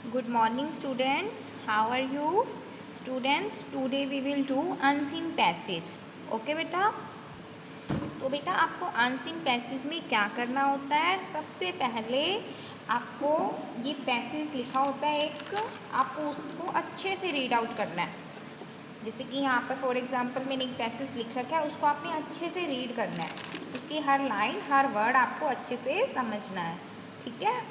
Good morning students. How are you? Students, today we will do unseen passage. Okay बेटा? तो बेटा आपको unseen passage में क्या करना होता है? सबसे पहले आपको ये पैसेज लिखा होता है एक, आपको उसको अच्छे से रीड आउट करना है। जैसे कि यहाँ पर फॉर एग्जांपल मैंने एक पैसेज लिख रखा है, उसको आपने अच्छे से रीड करना है। उसकी हर लाइन हर वर्ड आपको अच्छे से समझना है, ठीक है।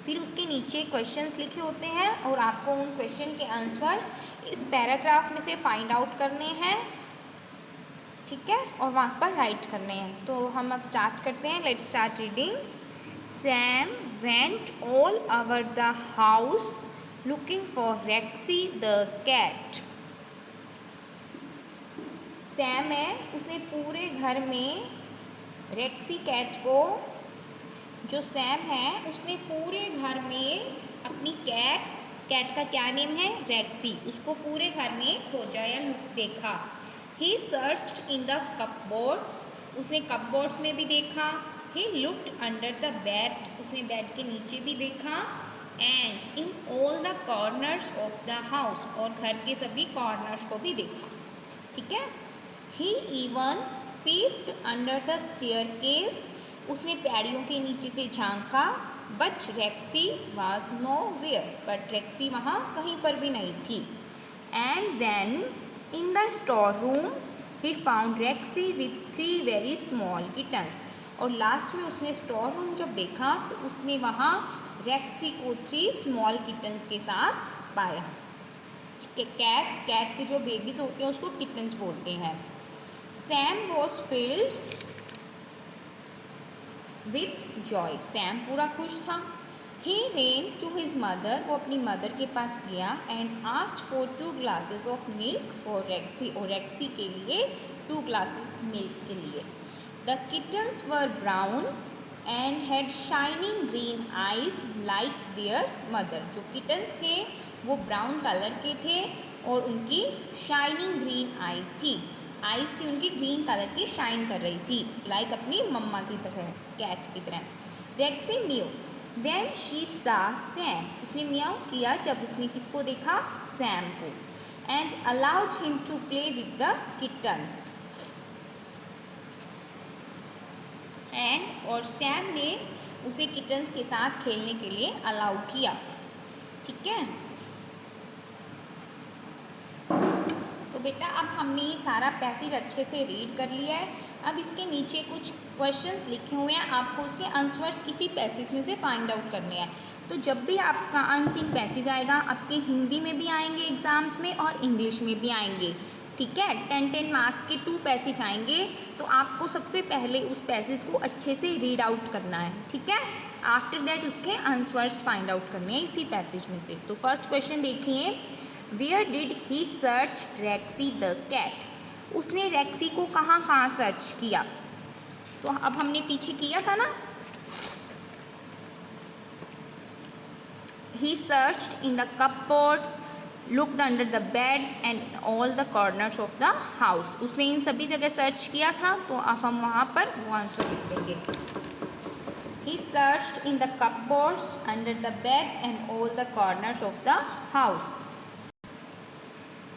फिर उसके नीचे क्वेश्चंस लिखे होते हैं और आपको उन क्वेश्चन के आंसर्स इस पैराग्राफ में से फाइंड आउट करने हैं, ठीक है, और वहाँ पर राइट करने हैं। तो हम अब स्टार्ट करते हैं। Let's start reading. Sam went all over the house looking for Rexy the cat. Sam है, उसने पूरे घर में रेक्सी कैट को, जो सैम है उसने पूरे घर में अपनी कैट का क्या नेम है, रेक्सी, उसको पूरे घर में खोजा या देखा। ही सर्च्ड इन द कपबोर्ड्स, उसने कपबोर्ड्स में भी देखा। He looked under the bed, उसने बेड के नीचे भी देखा। And in all the corners of the house, और घर के सभी कॉर्नर्स को भी देखा, ठीक है। He even peeped under the staircase, उसने पैड़ियों के नीचे से झांका। But Rexy was nowhere, but Rexy वहाँ कहीं पर भी नहीं थी। And then in the store room he found Rexy with 3 very small kittens, और लास्ट में उसने स्टोर रूम जब देखा तो उसने वहाँ रेक्सी को 3 स्मॉल किटन्स के साथ पाया। कैट के जो बेबीज होते हैं उसको किटन्स बोलते हैं। Sam was filled with Joy, Sam पूरा खुश था। ही रेन टू हिज मदर, वो अपनी मदर के पास गया। And asked for 2 glasses of milk for रेक्सी, और रेक्सी के लिए 2 ग्लासेस मिल्क के लिए। The kittens were brown and had shining green eyes like there mother, जो किटन्स थे वो ब्राउन कलर के थे और उनकी शाइनिंग ग्रीन आइज थी। आइज थी उनकी ग्रीन कलर की, शाइन कर रही थी, लाइक अपनी मम्मा की तरह, कैट की तरह। Rexy mew when she saw Sam, उसने म्याऊ किया जब उसने किसको देखा, सैम को। And allowed him to play with the kittens, and और सैम ने उसे किटन्स के साथ खेलने के लिए अलाउ किया, ठीक है। तो बेटा अब हमने ये सारा पैसेज अच्छे से रीड कर लिया है। अब इसके नीचे कुछ क्वेश्चंस लिखे हुए हैं, आपको उसके आंसर्स इसी पैसेज में से फाइंड आउट करने हैं। तो जब भी आपका अनसीन पैसेज आएगा, आपके हिंदी में भी आएंगे एग्जाम्स में और इंग्लिश में भी आएंगे, ठीक है। 10 मार्क्स के 2 पैसेज आएंगे, तो आपको सबसे पहले उस पैसेज को अच्छे से रीड आउट करना है, ठीक है। आफ्टर दैट उसके आंसर्स फाइंड आउट करने हैं इसी पैसेज में से। तो फर्स्ट क्वेश्चन देखिए, where did he search Rexy the cat, उसने रेक्सी को कहाँ कहाँ सर्च किया। तो अब हमने पीछे किया था ना, he searched in the cupboards, looked under the bed and all the corners of the house, उसने इन सभी जगह सर्च किया था। तो अब हम वहाँ पर वो आंसर लिख देंगे। He searched in the cupboards, under the bed and all the corners of the house.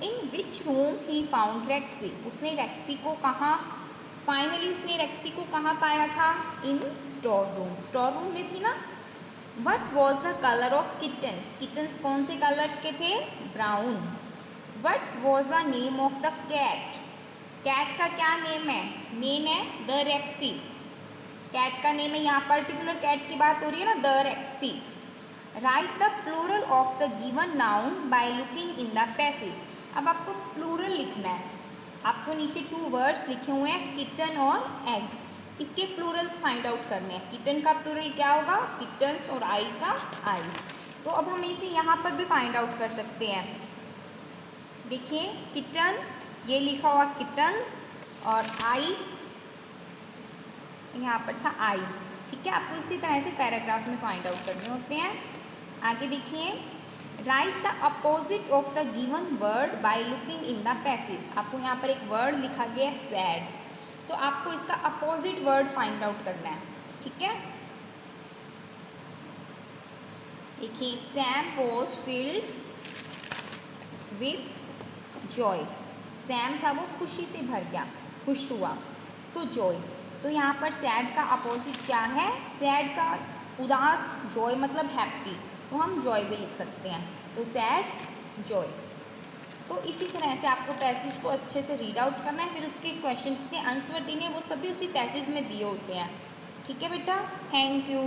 In which room he found Rexy, उसने रेक्सी को कहाँ, फाइनली उसने रेक्सी को कहाँ पाया था, in store room, store room में थी ना। What was the colour of kittens, kittens कौन से कलर्स के थे, brown. What was the name of the cat, cat का क्या नेम है, मेन है द रेक्सी, कैट का नेम है, यहाँ पर्टिकुलर कैट की बात हो रही है ना, the Rexy. Write the plural of the given noun by looking in the passage, अब आपको प्लूरल लिखना है। आपको नीचे 2 वर्ड्स लिखे हुए हैं, किटन और एग, इसके प्लूरल्स फाइंड आउट करने हैं। किटन का प्लूरल क्या होगा, किटन्स, और आई का आईज। तो अब हम इसे यहाँ पर भी फाइंड आउट कर सकते हैं। देखिए किटन, ये लिखा हुआ किटन्स, और आई यहाँ पर था आईज, ठीक है। आपको इसी तरह से पैराग्राफ में फाइंड आउट करने होते हैं। आगे देखिए, right the opposite of the given word by looking in the passage, आपको यहाँ पर एक वर्ड लिखा गया है सैड, तो आपको इसका अपोजिट वर्ड फाइंड आउट करना है, ठीक है। देखिए, Sam was filled with Joy. Sam था वो खुशी से भर गया, खुश हुआ। तो जॉय, तो यहाँ पर सैड का अपोजिट क्या है? सैड का उदास, जॉय मतलब हैप्पी, तो हम जॉय भी लिख सकते हैं। तो सैड, जॉय। तो इसी तरह से आपको पैसेज को अच्छे से रीड आउट करना है, फिर उसके क्वेश्चंस के आंसर देने हैं, वो सभी उसी पैसेज में दिए होते हैं। ठीक है बेटा, थैंक यू।